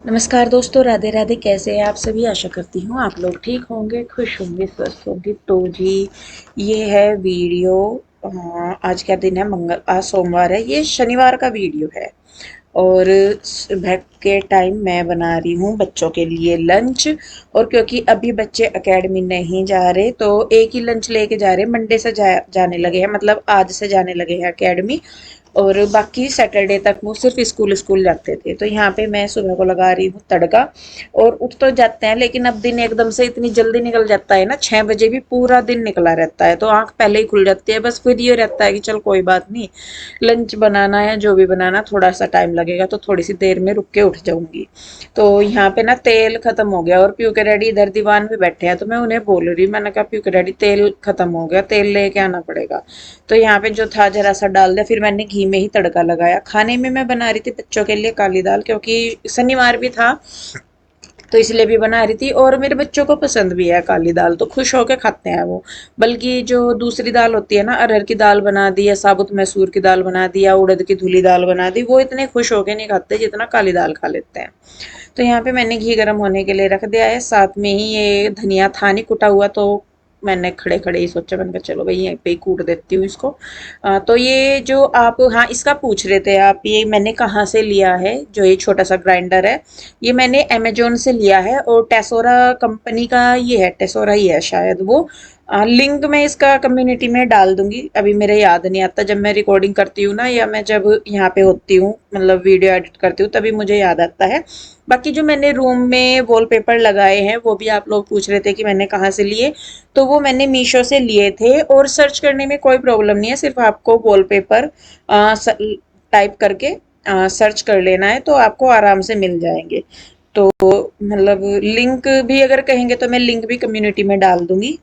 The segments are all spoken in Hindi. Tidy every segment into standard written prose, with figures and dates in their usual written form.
नमस्कार दोस्तों, राधे राधे। कैसे हैं आप सभी? आशा करती हूँ आप लोग ठीक होंगे, खुश होंगे, स्वस्थ होंगे। तो जी, ये है वीडियो। आज क्या दिन है? आज सोमवार है। ये शनिवार का वीडियो है। और सुबह के टाइम मैं बना रही हूँ बच्चों के लिए लंच। और क्योंकि अभी बच्चे एकेडमी नहीं जा रहे तो एक ही लंच लेके जा रहे। मंडे से जाने लगे हैं, मतलब आज से जाने लगे हैं एकेडमी। और बाकी सैटरडे तक वो सिर्फ स्कूल स्कूल जाते थे। तो यहाँ पे मैं सुबह को लगा रही हूँ तड़का। और उठ तो जाते हैं, लेकिन अब दिन एकदम से इतनी जल्दी निकल जाता है ना, 6 बजे भी पूरा दिन निकला रहता है तो आंख पहले ही खुल जाती है। बस फिर ये रहता है कि चल कोई बात नहीं, लंच बनाना है, जो भी बनाना, थोड़ा सा टाइम लगेगा तो थोड़ी सी देर में रुक के उठ जाऊंगी। तो यहाँ पे ना तेल खत्म हो गया और पीयू के डैडी इधर दीवान पे बैठे हैं। तो मैं उन्हें बोल रही, मैंने कहा पीयू के डैडी तेल खत्म हो गया, तेल लेके आना पड़ेगा। तो यहाँ पे जो था जरा सा डाल दिया, फिर मैंने घी में ही तड़का लगाया। खाने में मैं बना रही थी बच्चों के लिए काली दाल, क्योंकि शनिवार भी था तो इसलिए भी बना रही थी। और मेरे बच्चों को पसंद भी है काली दाल, तो खुश होके खाते हैं वो। बल्कि जो दूसरी दाल होती है ना, अरहर की दाल बना दी या साबुत मैसूर की दाल बना दी या उड़द की धुली दाल बना दी, वो इतने खुश होके नहीं खाते जितना काली दाल खा लेते हैं। तो यहाँ पे मैंने घी गर्म होने के लिए रख दिया है। साथ में ही ये धनिया था नहीं कुटा हुआ, तो मैंने खड़े खड़े ही सोचा, मैंने कहा चलो भाई यहीं पे ही कूट देती हूँ इसको। तो ये जो आप, हाँ, इसका पूछ रहे थे आप, ये मैंने कहाँ से लिया है? जो ये छोटा सा ग्राइंडर है, ये मैंने अमेजोन से लिया है। और टेसोरा कंपनी का ये है, टेसोरा ही है शायद वो। लिंक मैं इसका कम्युनिटी में डाल दूंगी। अभी मेरे याद नहीं आता, जब मैं रिकॉर्डिंग करती हूँ ना, या मैं जब यहाँ पे होती हूँ, मतलब वीडियो एडिट करती हूँ, तभी मुझे याद आता है। बाकी जो मैंने रूम में वॉलपेपर लगाए हैं, वो भी आप लोग पूछ रहे थे कि मैंने कहाँ से लिए। तो वो मैंने मीशो से लिए थे। और सर्च करने में कोई प्रॉब्लम नहीं है, सिर्फ आपको वॉलपेपर टाइप करके सर्च कर लेना है तो आपको आराम से मिल जाएंगे। तो मतलब लिंक भी अगर कहेंगे तो मैं लिंक भी कम्युनिटी में डाल दूंगी।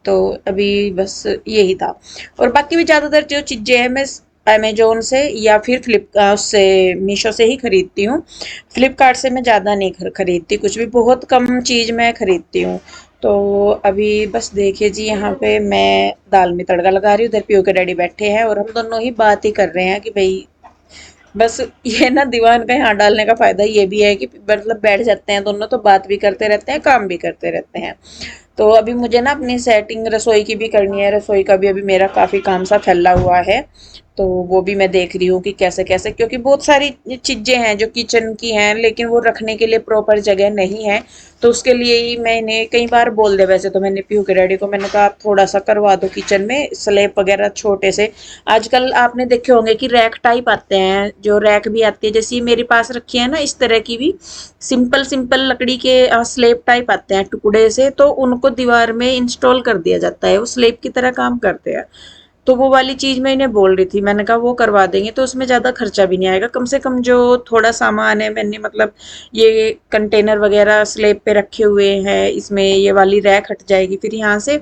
तो अभी बस यही था। और बाकी भी ज़्यादातर जो चीज़ें हैं मैं अमेजोन से या फिर उससे, मीशो से ही खरीदती हूँ। फ्लिपकार्ट से मैं ज़्यादा नहीं खरीदती कुछ भी, बहुत कम चीज़ मैं खरीदती हूँ। तो अभी बस देखिए जी, यहाँ पे मैं दाल में तड़का लगा रही हूँ, उधर पीओ के डैडी बैठे हैं और हम दोनों ही बात ही कर रहे हैं कि भाई, बस ये ना दीवान पे हाथ डालने का फायदा ये भी है कि मतलब बैठ जाते हैं दोनों तो बात भी करते रहते हैं, काम भी करते रहते हैं। तो अभी मुझे ना अपनी सेटिंग रसोई की भी करनी है। रसोई का भी अभी मेरा काफ़ी काम सा फैला हुआ है। तो वो भी मैं देख रही हूँ कि कैसे कैसे, क्योंकि बहुत सारी चीज़ें हैं जो किचन की हैं लेकिन वो रखने के लिए प्रॉपर जगह नहीं है। तो उसके लिए ही मैंने कई बार बोल दिया, वैसे तो मैंने पीहू के डैडी को मैंने कहा आप थोड़ा सा करवा दो किचन में स्लैब वगैरह छोटे से। आजकल आपने देखे होंगे कि रैक टाइप आते हैं, जो रैक भी आती है, जैसे मेरे पास रखी है ना इस तरह की भी, सिंपल सिंपल लकड़ी के स्लेब टाइप आते हैं टुकड़े से, तो उनको दीवार में इंस्टॉल कर दिया जाता है, वो स्लेब की तरह काम करते हैं। तो वो वाली चीज मैं इन्हें बोल रही थी, मैंने कहा वो करवा देंगे तो उसमें ज्यादा खर्चा भी नहीं आएगा। कम से कम जो थोड़ा सामान है मैंने, मतलब ये कंटेनर वगैरह स्लेब पे रखे हुए हैं, इसमें ये वाली रैक हट जाएगी फिर यहाँ से।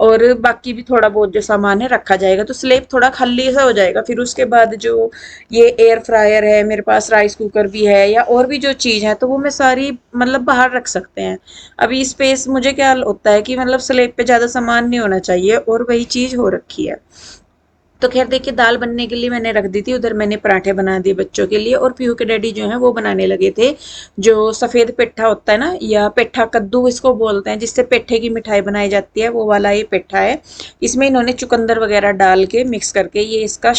और बाकी भी थोड़ा बहुत जो सामान है रखा जाएगा, तो स्लेब थोड़ा खाली सा हो जाएगा। फिर उसके बाद जो ये एयर फ्रायर है मेरे पास, राइस कुकर भी है, या और भी जो चीज़ है, तो वो मैं सारी मतलब बाहर रख सकते हैं। अभी स्पेस मुझे क्या होता है कि मतलब स्लेब पे ज़्यादा सामान नहीं होना चाहिए, और वही चीज़ हो रखी है। तो खैर देखिए, दाल बनने के लिए मैंने रख दी थी, उधर मैंने पराठे बना दिए बच्चों के लिए। और पीहू के डैडी जो है वो बनाने लगे थे जो सफ़ेद पेठा होता है ना, या पेठा कद्दू इसको बोलते हैं, जिससे पेठे की मिठाई बनाई जाती है, वो वाला ये पेठा है। इसमें इन्होंने चुकंदर वगैरह डाल के मिक्स करके ये इसका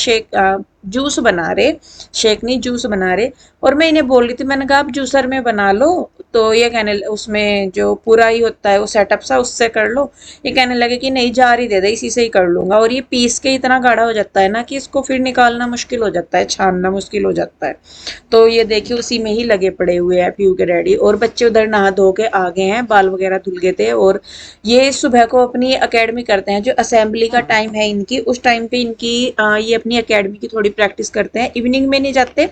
जूस बना रहे। शेक नहीं, जूस बना रहे। और मैं इन्हें बोल रही थी, मैंने कहा आप जूसर में बना लो। तो ये कहने, उसमें जो पूरा ही होता है वो सेटअप सा, उससे कर लो। ये कहने लगे कि नहीं, जार ही दे दे, इसी से ही कर लूंगा। और ये पीस के इतना गाढ़ा हो जाता है ना कि इसको फिर निकालना मुश्किल हो जाता है, छानना मुश्किल हो जाता है। तो ये देखिए उसी में ही लगे पड़े हुए हैं पीयू के डैडी। और बच्चे उधर नहा धो के आ गए हैं, बाल वगैरह धुल गए थे। और ये सुबह को अपनी अकेडमी करते हैं, जो असेंबली का टाइम है इनकी, उस टाइम पे इनकी ये अपनी अकेडमी की थोड़ी प्रैक्टिस करते हैं। इवनिंग में नहीं जाते,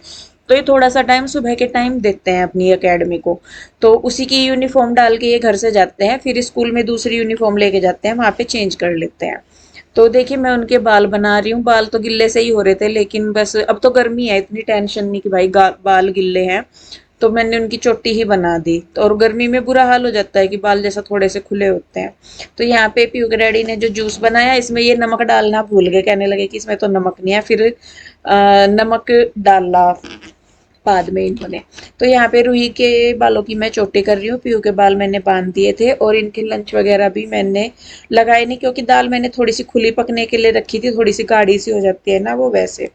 तो ये थोड़ा सा टाइम सुबह के टाइम देते हैं अपनी एकेडमी को। तो उसी की यूनिफॉर्म डाल के ये घर से जाते हैं, फिर स्कूल में दूसरी यूनिफॉर्म लेके जाते हैं, वहाँ पे चेंज कर लेते हैं। तो देखिए मैं उनके बाल बना रही हूँ। बाल तो गिल्ले से ही हो रहे थे, लेकिन बस अब तो गर्मी है, इतनी टेंशन नहीं कि भाई बाल गिल्ले हैं। तो मैंने उनकी चोटी ही बना दी। तो और गर्मी में बुरा हाल हो जाता है कि बाल जैसा थोड़े से खुले होते हैं। तो यहाँ पे पीयू के डैडी ने जो जूस बनाया, इसमें ये नमक डालना भूल गए, कहने लगे कि इसमें तो नमक नहीं है। फिर नमक डाला। बाद में इन्होंने। तो यहाँ पे रूही के बालों की मैं चोटी कर रही हूँ, पीहू के बाल मैंने बांध दिए थे और इनके लंच वगैरह भी मैंने लगाए नहीं, क्योंकि दाल मैंने थोड़ी सी खुली पकने के लिए रखी थी, थोड़ी सी गाढ़ी सी हो जाती है ना वो वैसे।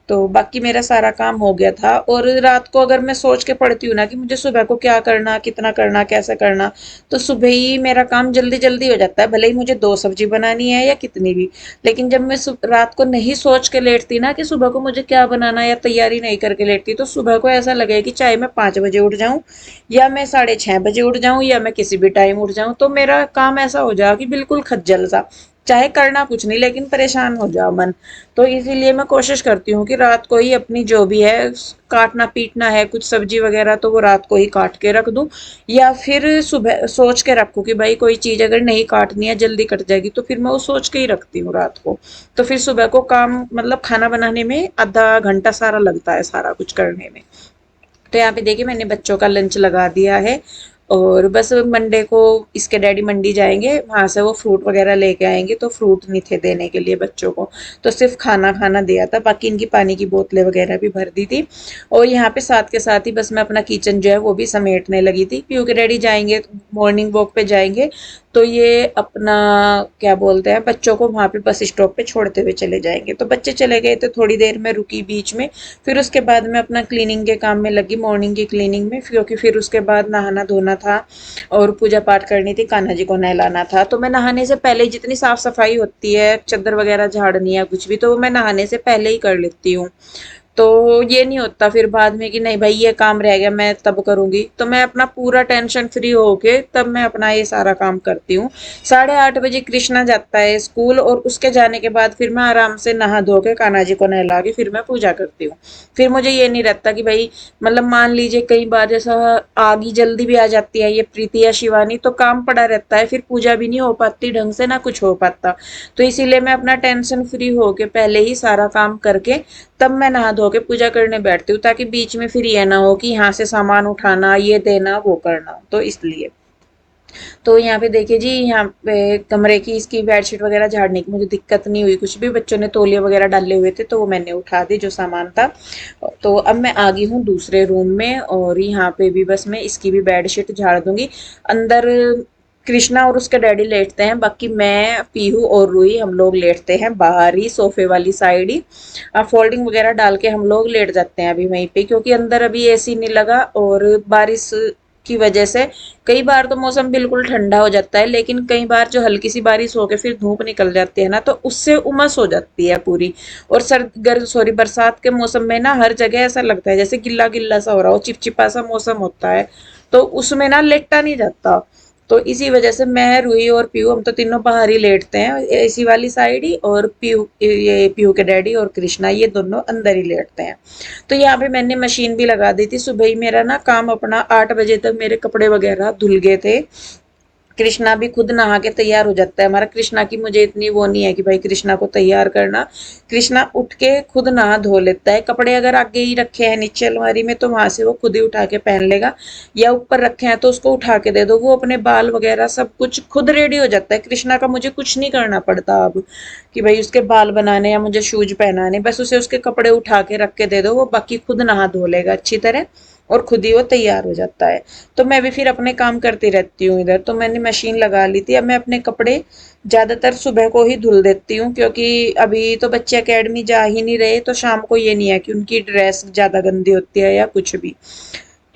तो बाकी मेरा सारा काम हो गया था। और रात को अगर मैं सोच के पड़ती हूँ ना कि मुझे सुबह को क्या करना, कितना करना, कैसे करना, तो सुबह ही मेरा काम जल्दी जल्दी हो जाता है, भले ही मुझे दो सब्जी बनानी है या कितनी भी। लेकिन जब मैं रात को नहीं सोच के लेटती ना कि सुबह को मुझे क्या बनाना है, या तैयारी नहीं करके लेटती, तो सुबह को ऐसा लगे कि चाहे मैं 5 बजे उठ जाऊं, या मैं 6:30 बजे उठ जाऊं, या मैं किसी भी टाइम उठ जाऊं, तो मेरा काम ऐसा हो जाए कि बिल्कुल खज्जल सा, चाहे करना कुछ नहीं लेकिन परेशान हो जाओ मन। तो इसीलिए मैं कोशिश करती हूँ कि रात को ही अपनी जो भी है, काटना पीटना है कुछ सब्जी वगैरह, तो वो रात को ही काट के रख दूं, या फिर सुबह सोच के रखूं कि भाई कोई चीज़ अगर नहीं काटनी है, जल्दी कट जाएगी, तो फिर मैं वो सोच के ही रखती हूँ रात को। तो फिर सुबह को काम मतलब खाना बनाने में आधा घंटा सारा लगता है, सारा कुछ करने में। तो यहाँ पे देखिए मैंने बच्चों का लंच लगा दिया है। और बस मंडे को इसके डैडी मंडी जाएंगे, वहां से वो फ्रूट वगैरह लेके आएंगे, तो फ्रूट नहीं थे देने के लिए बच्चों को, तो सिर्फ खाना खाना दिया था, बाकी इनकी पानी की बोतलें वगैरह भी भर दी थी। और यहाँ पे साथ के साथ ही बस मैं अपना किचन जो है वो भी समेटने लगी थी, क्योंकि डैडी जाएंगे मॉर्निंग वॉक पे जाएंगे, तो ये अपना क्या बोलते हैं बच्चों को वहां पे बस स्टॉप पे छोड़ते हुए चले जाएंगे। तो बच्चे चले गए तो थोड़ी देर में रुकी बीच में, फिर उसके बाद मैं अपना क्लीनिंग के काम में लगी, मॉर्निंग की क्लीनिंग में, क्योंकि फिर उसके बाद नहाना धोना था और पूजा पाठ करनी थी, कान्हा जी को नहलाना था। तो मैं नहाने से पहले ही जितनी साफ सफाई होती है, चादर वगैरह झाड़नी है कुछ भी, तो वो मैं नहाने से पहले ही कर लेती हूँ। तो ये नहीं होता फिर बाद में कि नहीं भाई ये काम रह गया मैं तब करूंगी, तो मैं अपना पूरा टेंशन फ्री होके तब मैं अपना ये सारा काम करती हूँ। 8:30 बजे कृष्णा जाता है स्कूल, और उसके जाने के बाद फिर मैं आराम से नहा धो के कान्हा जी को नहला के फिर मैं पूजा करती हूँ। फिर मुझे ये नहीं रहता कि भाई मतलब मान लीजिए कई बार जैसा आगी जल्दी भी आ जाती है ये प्रीति या शिवानी, तो काम पड़ा रहता है, फिर पूजा भी नहीं हो पाती ढंग से, ना कुछ हो पाता। तो इसीलिए मैं अपना टेंशन फ्री होके पहले ही सारा काम करके तब मैं नहा धो के पूजा करने बैठती हूँ, ताकि बीच में फिर ये ना हो कि यहाँ से सामान उठाना, ये देना, वो करना, तो इसलिए। तो यहाँ पे देखिए जी, यहाँ पे कमरे की इसकी बेडशीट वगैरह झाड़ने की मुझे दिक्कत नहीं हुई कुछ भी, बच्चों ने तौलिए वगैरह डाले हुए थे तो वो मैंने उठा दी जो सामान था। तो अब मैं आ गई हूँ दूसरे रूम में, और यहाँ पे भी बस मैं इसकी भी बेडशीट झाड़ दूंगी। अंदर कृष्णा और उसके डैडी लेटते हैं, बाकी मैं, पीहू और रूही हम लोग लेटते हैं बाहर ही सोफे वाली साइड ही। फोल्डिंग वगैरह डाल के हम लोग लेट जाते हैं अभी वहीं पे, क्योंकि अंदर अभी एसी नहीं लगा, और बारिश की वजह से कई बार तो मौसम बिल्कुल ठंडा हो जाता है, लेकिन कई बार जो हल्की सी बारिश होके फिर धूप निकल जाती है ना, तो उससे उमस हो जाती है पूरी। और सॉरी बरसात के मौसम में ना हर जगह ऐसा लगता है जैसे गिल्ला गिल्ला सा हो रहा हो, चिपचिपा सा मौसम होता है, तो उसमें ना लेटा नहीं जाता। तो इसी वजह से मैं, रूही और पीयू हम तो तीनों बाहर ही लेटते हैं एसी वाली साइड ही, और पीयू ये पीयू के डैडी और कृष्णा ये दोनों अंदर ही लेटते हैं। तो यहाँ पे मैंने मशीन भी लगा दी थी सुबह ही, मेरा ना काम अपना 8 बजे तक मेरे कपड़े वगैरह धुल गए थे। कृष्णा भी खुद नहा के तैयार हो जाता है हमारा, कृष्णा की मुझे इतनी वो नहीं है कि भाई कृष्णा को तैयार करना। कृष्णा उठ के खुद नहा धो लेता है, कपड़े अगर आगे ही रखे हैं नीचे अलमारी में तो वहां से वो खुद ही उठा के पहन लेगा, या ऊपर रखे हैं तो उसको उठा के दे दो, वो अपने बाल वगैरह सब कुछ खुद रेडी हो जाता है कृष्णा का, मुझे कुछ नहीं करना पड़ता अब कि भाई उसके बाल बनाने या मुझे शूज पहनाने, बस उसे उसके कपड़े उठा के रख के दे दो, वो बाकी खुद नहा धो लेगा अच्छी तरह, और खुद ही वो तैयार हो जाता है। तो मैं भी फिर अपने काम करती रहती हूँ इधर। तो मैंने मशीन लगा ली थी, अब मैं अपने कपड़े ज़्यादातर सुबह को ही धुल देती हूँ, क्योंकि अभी तो बच्चे एकेडमी जा ही नहीं रहे, तो शाम को ये नहीं है कि उनकी ड्रेस ज़्यादा गंदी होती है या कुछ भी,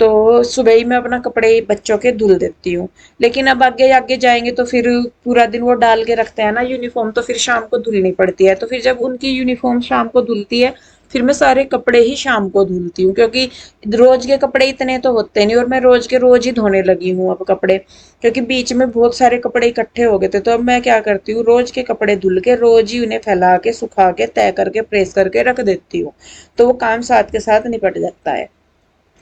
तो सुबह ही मैं अपना कपड़े बच्चों के धुल देती हूँ। लेकिन अब आगे आगे जाएंगे तो फिर पूरा दिन वो डाल के रखते हैं ना यूनिफॉर्म, तो फिर शाम को धुलनी पड़ती है, तो फिर जब उनकी यूनिफॉर्म शाम को धुलती है, फिर मैं सारे कपड़े ही शाम को धुलती हूँ, क्योंकि रोज के कपड़े इतने तो होते नहीं, और मैं रोज के रोज ही धोने लगी हूँ अब कपड़े, क्योंकि बीच में बहुत सारे कपड़े इकट्ठे हो गए थे। तो अब मैं क्या करती हूँ, रोज के कपड़े धुल के रोज ही उन्हें फैला के सुखा के तय करके प्रेस करके रख देती हूँ, तो वो काम साथ के साथ निपट जाता है।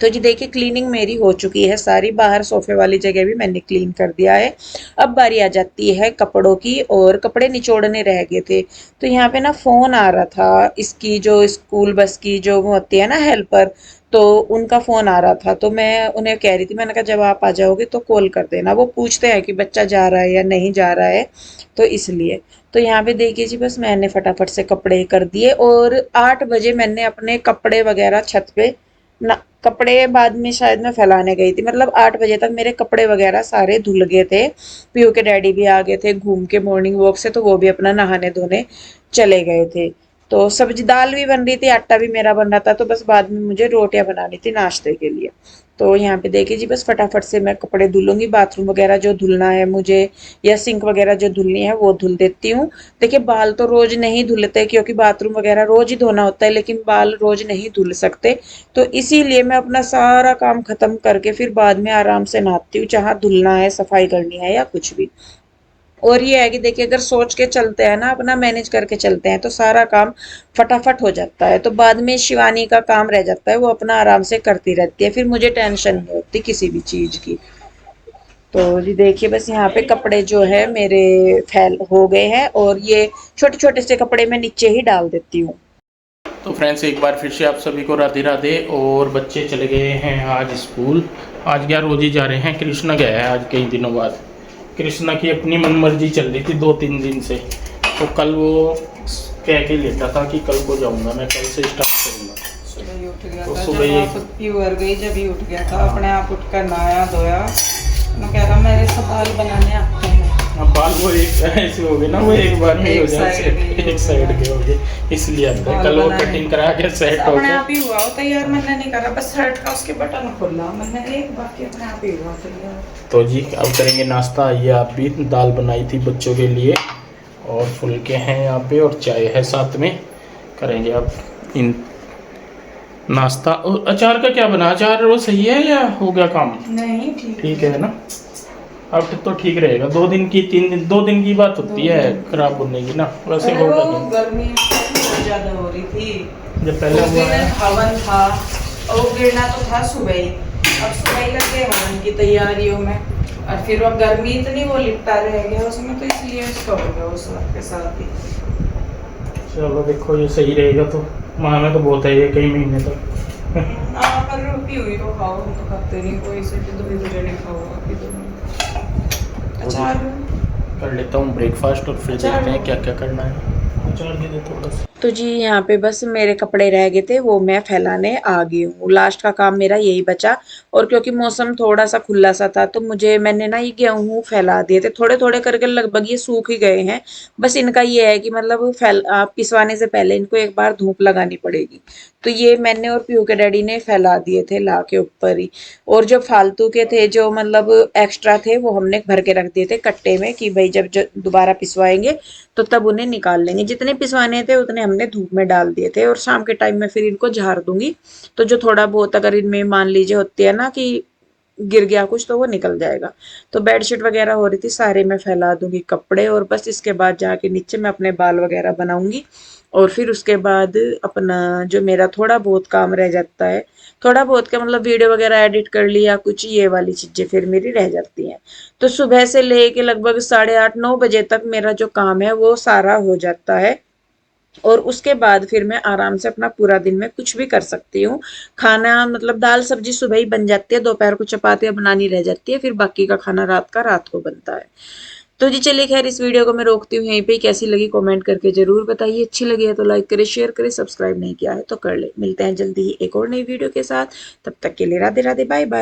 तो जी देखिए क्लीनिंग मेरी हो चुकी है सारी, बाहर सोफे वाली जगह भी मैंने क्लीन कर दिया है। अब बारी आ जाती है कपड़ों की, और कपड़े निचोड़ने रह गए थे। तो यहाँ पे ना फोन आ रहा था इसकी, जो स्कूल बस की जो वो होती है ना हेल्पर, तो उनका फोन आ रहा था, तो मैं उन्हें कह रही थी, मैंने कहा जब आप आ जाओगे तो कॉल कर देना, वो पूछते हैं कि बच्चा जा रहा है या नहीं जा रहा है, तो इसलिए। तो यहाँ पे देखिए जी बस मैंने फटाफट से कपड़े कर दिए, और 8 बजे मैंने अपने कपड़े वगैरह छत पे ना कपड़े बाद में शायद मैं फैलाने गई थी, मतलब 8 बजे तक मेरे कपड़े वगैरह सारे धुल गए थे। पीयू के डैडी भी आ गए थे घूम के मॉर्निंग वॉक से, तो वो भी अपना नहाने धोने चले गए थे। तो सब्जी दाल भी बन रही थी, आटा भी मेरा बन रहा था, तो बस बाद में मुझे रोटियां बनानी थी नाश्ते के लिए। तो यहाँ पे देखिए जी, बस फटाफट से मैं कपड़े धुलूंगी, बाथरूम वगैरह जो धुलना है मुझे या सिंक वगैरह जो धुलनी है वो धुल देती हूँ। देखिए बाल तो रोज नहीं धुलते क्योंकि बाथरूम वगैरह रोज ही धोना होता है, लेकिन बाल रोज नहीं धुल सकते। तो इसीलिए मैं अपना सारा काम खत्म करके फिर बाद में आराम से नहाती हूँ, चाहे धुलना है, सफाई करनी है या कुछ भी। और ये है कि देखिए अगर सोच के चलते हैं ना, अपना मैनेज करके चलते हैं, तो सारा काम फटाफट हो जाता है। तो बाद में शिवानी का काम रह जाता है, वो अपना आराम से करती रहती है, फिर मुझे टेंशन नहीं होती किसी भी चीज की। तो जी देखिए बस यहाँ पे कपड़े जो है मेरे फैल हो गए हैं, और ये छोटे छोटे से कपड़े मैं नीचे ही डाल देती हूँ। तो फ्रेंड्स, एक बार फिर से आप सभी को राधे राधे। और बच्चे चले गए हैं आज स्कूल। आज क्या रोज ही जा रहे हैं, कृष्णा गया है आज कई दिनों बाद। कृष्णा की अपनी मनमर्जी चल रही थी 2-3 दिन से। तो कल वो कह के लेता था कि कल को जाऊंगा, मैं कल से स्टार्ट करूंगा। सुबह ही उठ गया तो था, सुबह जब ही आप प्यूअर गई जब ही उठ गया था, अपने आप उठ कर नहाया धोया। मैं कह रहा मेरे से बाल बनाने आते हैं। अब बाल वो एक ऐसे हो गए ना, वो एक बार में हो एक जाए, साइड के एक साइड के हो गए, इसलिए आता है। बाल कल वो बनाने। कटिंग करा के सेट हो अपने गया। आप ही हुआ हो तैयार, मैंने नहीं करा, बस शर्ट का उसके बटन खोला मैंने, एक बाकी अपने आप ही हुआ तैयार। तो जी अब करेंगे नाश्ता। ये आप भी दाल बनाई थी बच्चों के लिए, और फुलके हैं यहाँ पे, और चाय है साथ में। करेंगे अब इन नाश्ता। और अचार का क्या बना, अचार वो सही है या हो गया काम? नहीं ठीक है ना, अब तो ठीक रहेगा। 2 दिन की 3 दिन 2 दिन की बात होती है खराब होने की ना, वैसे अरे होगा वो नहीं। गर्मी बहुत ज्यादा हो रही थी, जब पहले उस हुआ दिन है हवन था और वो गिरना तो था सुबह ही। अब सुबह ही लगे हवन की तैयारियों में, और फिर वो गर्मी इतनी, वो लिपटा रह गया उसमें, तो इसलिए इसका हो गया उस वक्त के साथ ही। चलो देखो ये सही रहेगा तो। वहाँ में तो बहुत है ये कई महीने तक। पर रोटी हुई तो खाओ, हम तो खाते नहीं कोई से, तो दूसरे ने खाओ अभी तो। अचार कर लेता हूँ ब्रेकफास्ट, और फिर अचार देखते हैं क्या क्या करना है। अचार दे दे थोड़ा सा। तो जी यहाँ पे बस मेरे कपड़े रह गए थे, वो मैं फैलाने आ गई हूँ। लास्ट का काम मेरा यही बचा। और क्योंकि मौसम थोड़ा सा खुला सा था, तो मैंने ना ये गेहूँ फैला दिए थे थोड़े थोड़े करके, लगभग ये सूख ही गए हैं। बस इनका ये है कि मतलब पिसवाने से पहले इनको एक बार धूप लगानी पड़ेगी। तो ये मैंने और पीयू के डैडी ने फैला दिए थे ला के ऊपर ही। और जो फालतू के थे, जो मतलब एक्स्ट्रा थे, वो हमने भर के रख दिए थे कट्टे में, कि भाई जब दोबारा पिसवाएंगे तो तब उन्हें निकाल लेंगे। जितने पिसवाने थे उतने हमने धूप में डाल दिए थे, और शाम के टाइम में फिर इनको झाड़ दूंगी। तो जो थोड़ा बहुत अगर इनमें मान लीजिए होती है ना कि गिर गया कुछ, तो वो निकल जाएगा। तो बेडशीट वगैरह हो रही थी, सारे में फैला दूंगी कपड़े, और बस इसके बाद जाके नीचे मैं अपने बाल वगैरह बनाऊंगी। और फिर उसके बाद अपना जो मेरा थोड़ा बहुत काम रह जाता है, थोड़ा बहुत का मतलब वीडियो वगैरह एडिट कर लिया कुछ, ये वाली चीजें फिर मेरी रह जाती हैं। तो सुबह से लेके लगभग 8:30-9 बजे तक मेरा जो काम है वो सारा हो जाता है। और उसके बाद फिर मैं आराम से अपना पूरा दिन में कुछ भी कर सकती हूँ। खाना मतलब दाल सब्जी सुबह ही बन जाती है, दोपहर को चपातियाँ बनानी रह जाती है, फिर बाकी का खाना रात का रात को बनता है। तो जी चलिए खैर, इस वीडियो को मैं रोकती हूँ यहीं पे। कैसी लगी कमेंट करके जरूर बताइए, अच्छी लगी है तो लाइक करे, शेयर करे, सब्सक्राइब नहीं किया है तो कर ले। मिलते हैं जल्दी ही एक और नई वीडियो के साथ, तब तक के लिए राधे राधे, बाय बाय।